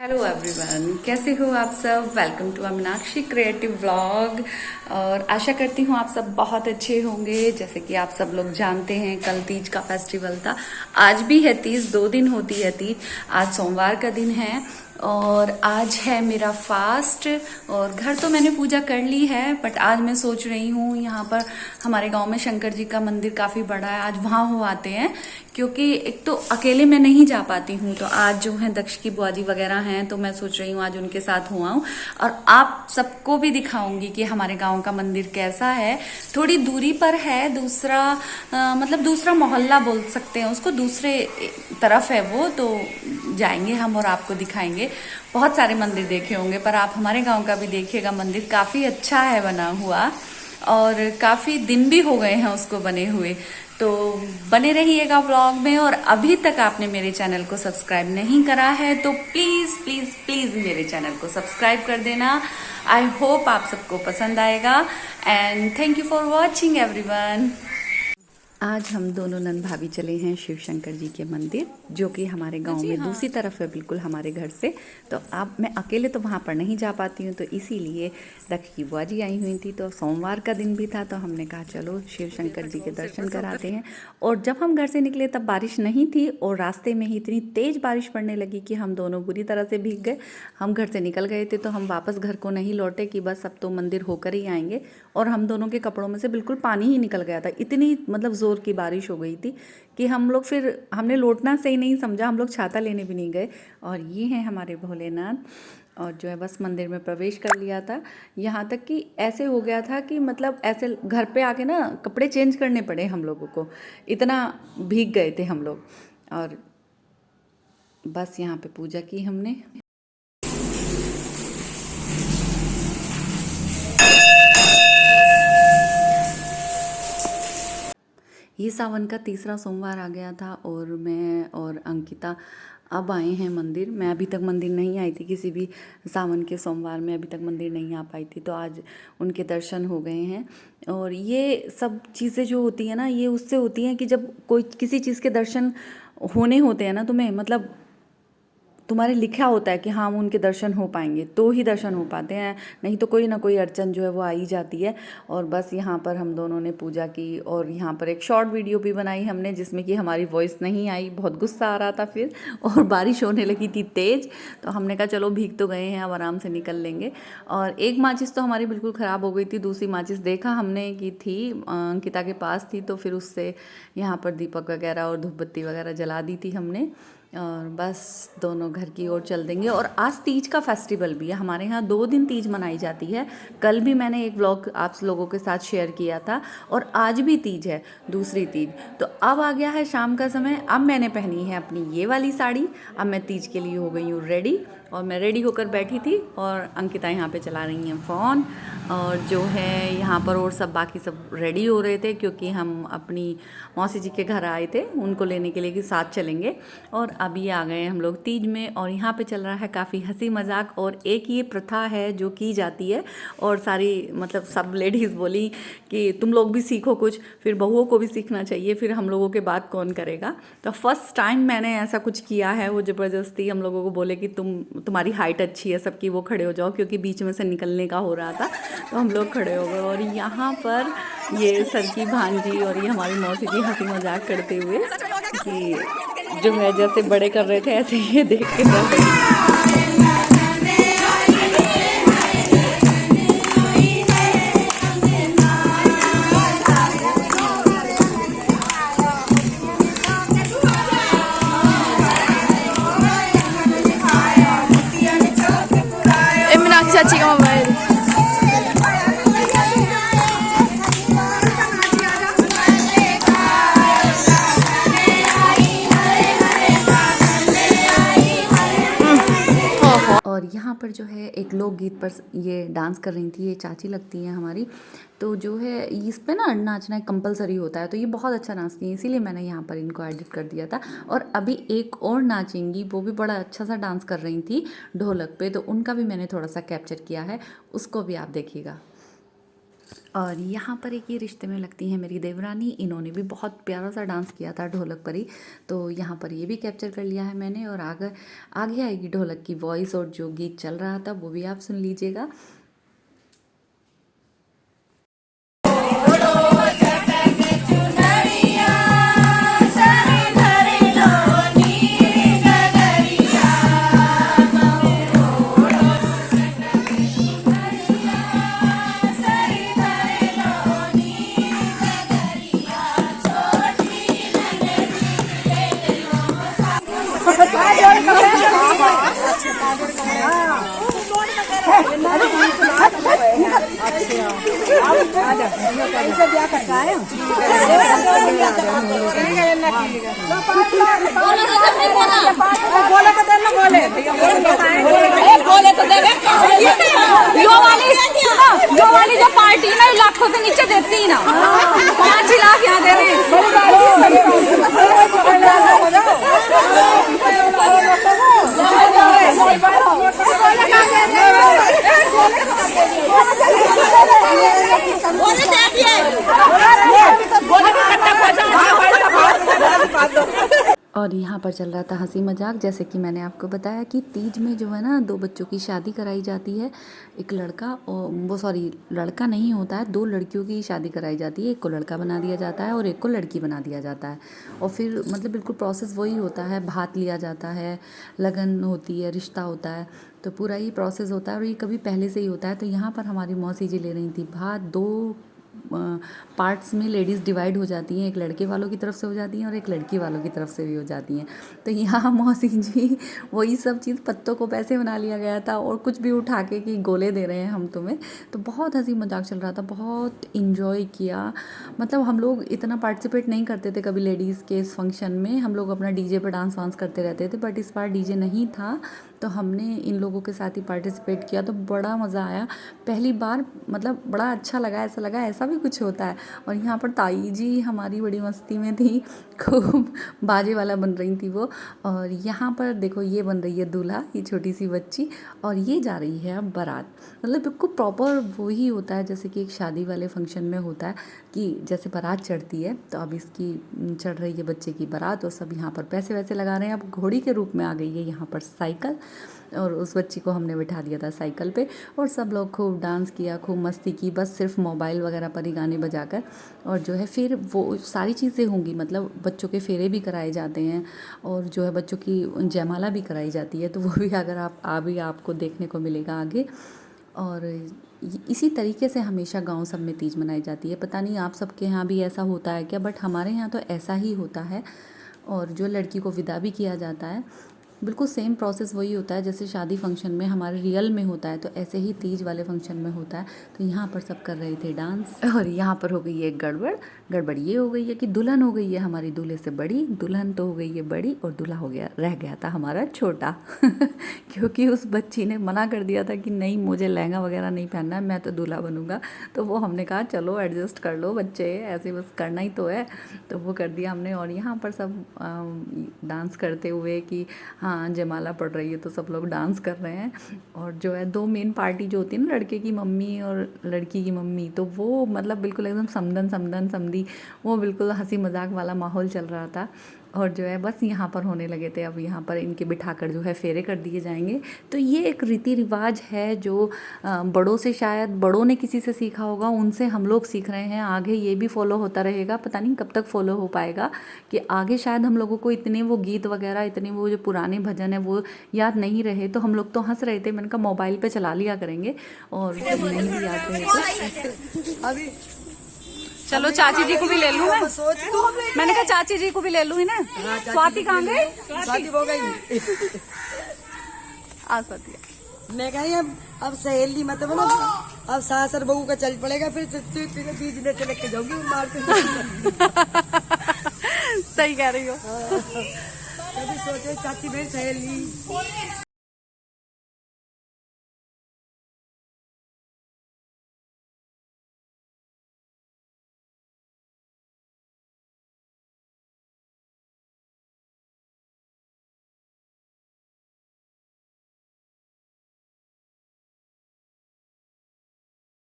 Hello everyone, कैसे हो आप सब। Welcome to Meenakshi creative vlog. और आशा करती हूँ आप सब बहुत अच्छे होंगे। जैसे कि आप सब लोग जानते हैं, कल तीज का फेस्टिवल था। आज भी है तीज, 2 दिन होती है तीज। आज सोमवार का दिन है और आज है मेरा फास्ट। और घर तो मैंने पूजा कर ली है, बट आज मैं सोच रही हूँ यहाँ पर हमारे गांव में शंकर जी का मंदिर काफ़ी बड़ा है, आज वहाँ हो आते हैं। क्योंकि एक तो अकेले मैं नहीं जा पाती हूँ, तो आज जो है दक्ष की बुआ जी वगैरह हैं, तो मैं सोच रही हूँ आज उनके साथ हुआ हूँ और आप सबको भी दिखाऊंगी कि हमारे गांव का मंदिर कैसा है। थोड़ी दूरी पर है, दूसरा मतलब दूसरा मोहल्ला बोल सकते हैं उसको, दूसरे तरफ है वो। तो जाएंगे हम और आपको दिखाएंगे। बहुत सारे मंदिर देखे होंगे, पर आप हमारे गांव का भी देखिएगा। मंदिर काफ़ी अच्छा है बना हुआ और काफ़ी दिन भी हो गए हैं उसको बने हुए। तो बने रहिएगा व्लॉग में। और अभी तक आपने मेरे चैनल को सब्सक्राइब नहीं करा है तो प्लीज़ प्लीज़ प्लीज़ मेरे चैनल को सब्सक्राइब कर देना। आई होप आप सबको पसंद आएगा and thank you for watching everyone. आज हम दोनों नंद भाभी चले हैं शिव शंकर जी के मंदिर, जो कि हमारे गांव में दूसरी तरफ है, बिल्कुल हमारे घर से। तो अब मैं अकेले तो वहां पर नहीं जा पाती हूँ, तो इसीलिए दक्ष की बुआ जी आई हुई थी। तो सोमवार का दिन भी था, तो हमने कहा चलो शिव शंकर जी के दर्शन कराते हैं। और जब हम घर से निकले तब बारिश नहीं थी और रास्ते में ही इतनी तेज़ बारिश पड़ने लगी कि हम दोनों बुरी तरह से भीग गए। हम घर से निकल गए थे, तो हम वापस घर को नहीं लौटे कि बस अब तो मंदिर होकर ही आएंगे। और हम दोनों के कपड़ों में से बिल्कुल पानी ही निकल गया था, इतनी मतलब ज़ोर की बारिश हो गई थी कि हम लोग फिर हमने लौटना सही नहीं समझा, हम लोग छाता लेने भी नहीं गए। और ये हैं हमारे भोलेनाथ। और जो है बस मंदिर में प्रवेश कर लिया था। यहाँ तक कि ऐसे हो गया था कि मतलब ऐसे घर पे आके ना कपड़े चेंज करने पड़े हम लोगों को, इतना भीग गए थे हम लोग। और बस यहाँ पे पूजा की हमने। ये सावन का तीसरा सोमवार आ गया था और मैं और अंकिता अब आए हैं मंदिर। मैं अभी तक मंदिर नहीं आई थी, किसी भी सावन के सोमवार में अभी तक मंदिर नहीं आ पाई थी, तो आज उनके दर्शन हो गए हैं। और ये सब चीज़ें जो होती हैं ना, ये उससे होती हैं कि जब कोई किसी चीज़ के दर्शन होने होते हैं ना तुम्हें, मतलब तुम्हारे लिखा होता है कि हाँ उनके दर्शन हो पाएंगे, तो ही दर्शन हो पाते हैं, नहीं तो कोई ना कोई अड़चन जो है वो आ ही जाती है। और बस यहाँ पर हम दोनों ने पूजा की और यहाँ पर एक शॉर्ट वीडियो भी बनाई हमने, जिसमें कि हमारी वॉइस नहीं आई, बहुत गुस्सा आ रहा था फिर। और बारिश होने लगी थी तेज़, तो हमने कहा चलो भीग तो गए हैं, अब आराम से निकल लेंगे। और एक माचिस तो हमारी बिल्कुल ख़राब हो गई थी, दूसरी माचिस देखा हमने कि थी अंकिता के पास थी, तो फिर उससे यहाँ पर दीपक वगैरह और धूप बत्ती वगैरह जला दी थी हमने। और बस दोनों घर की ओर चल देंगे। और आज तीज का फेस्टिवल भी है हमारे यहाँ, 2 दिन तीज मनाई जाती है। कल भी मैंने एक व्लॉग आप लोगों के साथ शेयर किया था और आज भी तीज है, दूसरी तीज। तो अब आ गया है शाम का समय। अब मैंने पहनी है अपनी ये वाली साड़ी, अब मैं तीज के लिए हो गई हूँ रेडी। और मैं रेडी होकर बैठी थी और अंकिता यहाँ पे चला रही हैं फ़ोन। और जो है यहाँ पर और सब बाकी सब रेडी हो रहे थे, क्योंकि हम अपनी मौसी जी के घर आए थे उनको लेने के लिए कि साथ चलेंगे। और अभी आ गए हम लोग तीज में और यहाँ पे चल रहा है काफ़ी हंसी मजाक। और एक ये प्रथा है जो की जाती है और सारी मतलब सब लेडीज़ बोली कि तुम लोग भी सीखो कुछ, फिर बहुओं को भी सीखना चाहिए, फिर हम लोगों के बाद कौन करेगा। तो फर्स्ट टाइम मैंने ऐसा कुछ किया है। वो ज़बरदस्ती हम लोगों को बोले कि तुम्हारी हाइट अच्छी है सबकी, वो खड़े हो जाओ, क्योंकि बीच में से निकलने का हो रहा था। तो हम लोग खड़े हो गए और यहाँ पर ये सर की भांजी और ये हमारी मौसी जी हंसी मजाक करते हुए कि जो है जैसे बड़े कर रहे थे ऐसे ये देख के कर रही थी। E Minaxi a chica mobile. और यहाँ पर जो है एक लोकगीत पर ये डांस कर रही थी, ये चाची लगती हैं हमारी। तो जो है इस पे ना नाचना कंपलसरी होता है, तो ये बहुत अच्छा नाचती हैं, इसीलिए मैंने यहाँ पर इनको एडिट कर दिया था। और अभी एक और नाचेंगी, वो भी बड़ा अच्छा सा डांस कर रही थी ढोलक पे, तो उनका भी मैंने थोड़ा सा कैप्चर किया है, उसको भी आप देखिएगा। और यहाँ पर एक ये रिश्ते में लगती हैं मेरी देवरानी, इन्होंने भी बहुत प्यारा सा डांस किया था ढोलक पर ही, तो यहाँ पर ये भी कैप्चर कर लिया है मैंने। और आगे आगे आएगी ढोलक की वॉइस और जो गीत चल रहा था वो भी आप सुन लीजिएगा। जो वाली जो पार्टी ना लाखों से नीचे देती ही ना, 5 लाख यहाँ दे रहे और यहाँ पर चल रहा था हंसी मजाक। जैसे कि मैंने आपको बताया कि तीज में जो है ना 2 बच्चों की शादी कराई जाती है, एक लड़का और वो सॉरी लड़का नहीं होता है, 2 लड़कियों की शादी कराई जाती है, एक को लड़का बना दिया जाता है और एक को लड़की बना दिया जाता है। और फिर मतलब बिल्कुल प्रोसेस वही होता है, भात लिया जाता है, लगन होती है, रिश्ता होता है, तो पूरा ही प्रोसेस होता है और ये कभी पहले से ही होता है। तो यहाँ पर हमारी मौसी जी ले रही थी भात, 2 पार्ट्स में लेडीज़ डिवाइड हो जाती हैं, एक लड़के वालों की तरफ से हो जाती हैं और एक लड़की वालों की तरफ से भी हो जाती हैं। तो यहाँ मौसी जी वही सब चीज़ पत्तों को पैसे बना लिया गया था और कुछ भी उठा के कि गोले दे रहे हैं हम तुम्हें। तो बहुत हंसी मजाक चल रहा था, बहुत इन्जॉय किया। मतलब हम लोग इतना पार्टिसिपेट नहीं करते थे कभी लेडीज़ के इस फंक्शन में, हम लोग अपना डीजे पर डांस वांस करते रहते थे, बट इस बार डीजे नहीं था तो हमने इन लोगों के साथ ही पार्टिसिपेट किया, तो बड़ा मज़ा आया। पहली बार मतलब बड़ा अच्छा लगा, ऐसा लगा ऐसा भी कुछ होता है। और यहाँ पर ताई जी हमारी बड़ी मस्ती में थी, खूब बाजे वाला बन रही थी वो। और यहाँ पर देखो ये बन रही है दूल्हा, ये छोटी सी बच्ची, और ये जा रही है अब बारात। मतलब बिल्कुल प्रॉपर वही होता है जैसे कि एक शादी वाले फंक्शन में होता है कि जैसे बारात चढ़ती है, तो अब इसकी चढ़ रही है बच्चे की बारात और सब यहाँ पर पैसे वैसे लगा रहे हैं। अब घोड़ी के रूप में आ गई है यहाँ पर साइकिल, और उस बच्ची को हमने बिठा दिया था साइकिल पे और सब लोग खूब डांस किया, खूब मस्ती की, बस सिर्फ मोबाइल वगैरह पर ही गाने बजाकर। और जो है फिर वो सारी चीज़ें होंगी, मतलब बच्चों के फेरे भी कराए जाते हैं और जो है बच्चों की जयमाला भी कराई जाती है, तो वो भी अगर आपको देखने को मिलेगा आगे। और इसी तरीके से हमेशा गांव सब में तीज मनाई जाती है। पता नहीं आप सबके यहाँ भी ऐसा होता है क्या, बट हमारे यहाँ तो ऐसा ही होता है। और जो लड़की को विदा भी किया जाता है, बिल्कुल सेम प्रोसेस वही होता है जैसे शादी फंक्शन में हमारे रियल में होता है, तो ऐसे ही तीज वाले फंक्शन में होता है। तो यहाँ पर सब कर रहे थे डांस। और यहाँ पर हो गई है गड़बड़ ये हो गई है कि दुल्हन हो गई है हमारी दूल्हे से बड़ी, दुल्हन तो हो गई है बड़ी और दूल्हा रह गया था हमारा छोटा क्योंकि उस बच्ची ने मना कर दिया था कि नहीं मुझे लहंगा वगैरह नहीं पहनना है, मैं तो दूल्हा बनूंगा। तो वो हमने कहा चलो एडजस्ट कर लो बच्चे, ऐसे बस करना ही तो है, तो वो कर दिया हमने। और यहाँ पर सब डांस करते हुए कि हाँ जयमाला पड़ रही है तो सब लोग डांस कर रहे हैं। और जो है 2 मेन पार्टी जो होती है ना, लड़के की मम्मी और लड़की की मम्मी, तो वो मतलब बिल्कुल एकदम समधी, वो बिल्कुल हंसी मजाक वाला माहौल चल रहा था। और जो है बस यहाँ पर होने लगे थे, अब यहाँ पर इनके बिठाकर जो है फेरे कर दिए जाएंगे। तो ये एक रीति रिवाज है जो बड़ों से, शायद बड़ों ने किसी से सीखा होगा, उनसे हम लोग सीख रहे हैं, आगे ये भी फॉलो होता रहेगा। पता नहीं कब तक फॉलो हो पाएगा, कि आगे शायद हम लोगों को इतने वो गीत वगैरह, इतने वो जो पुराने भजन है वो याद नहीं रहे। तो हम लोग तो हंस रहे थे, मैंने कहा मोबाइल पे चला लिया करेंगे, और जब नहीं भी याद रहे तो अभी चलो चाची जी को भी ले लूं मैं। मैंने कहा चाची जी को भी ले लूं ही ना। स्वाति कहाँ गई? शादी हो गई। आ स्वाति मैं कही अब सहेली मतलब ना, अब सास और बहू का चल पड़ेगा, फिर बीज में से लेके जाऊंगी मार से। सही कह रही हो। कभी सोचे चाची मेरी सहेली